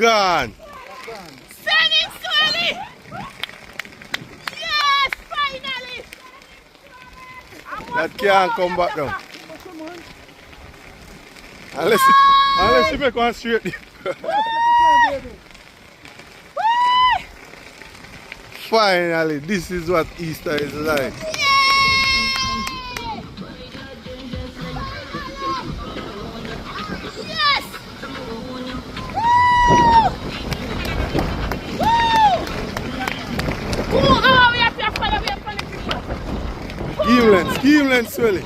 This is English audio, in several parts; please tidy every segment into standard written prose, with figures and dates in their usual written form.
gone. Send it, Swelly! Yes, finally! That can't come back now. Unless you make one straight. Finally, this is what Easter is like. Yes! Oh, we have to follow Scheme lens, Swelly.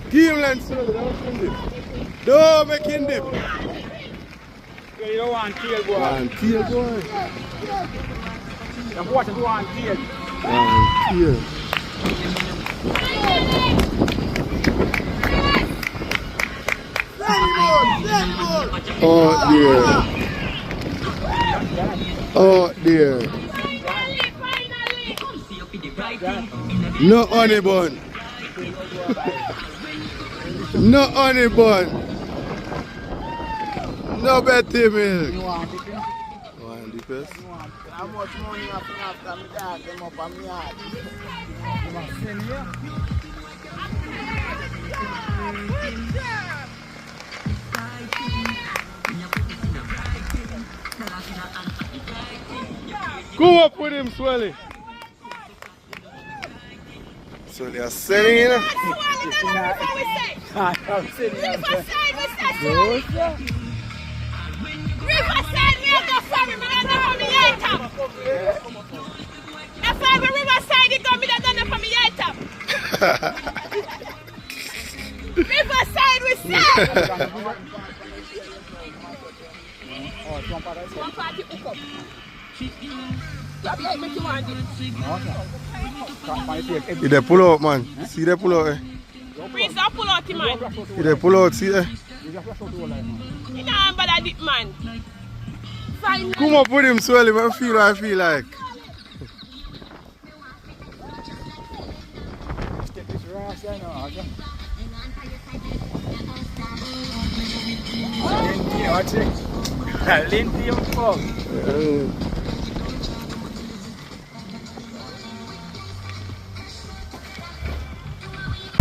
Scheme lens, Swelly. Don't make him dip. You don't want tail boy. One tail, boy. The water go on tail. One tail. Oh dear. Oh dear. No honey bun. No honey bun. No Betty milk. One dipes. How much money you have to after me dad them up on me yard? You must send here. Go up with him, Swelly. Swelly is selling, you know. Riverside, we have to farm him, and I don't have the item. If I have a Riverside, you come, I don't know from the item. Riverside, we sell. One party hook up. They pull out, man. See they pull out, eh? Please don't pull out, man. They pull out, see, eh? You know, but I did, man. Finally. Come up with him, Swelly. I feel like. Linty,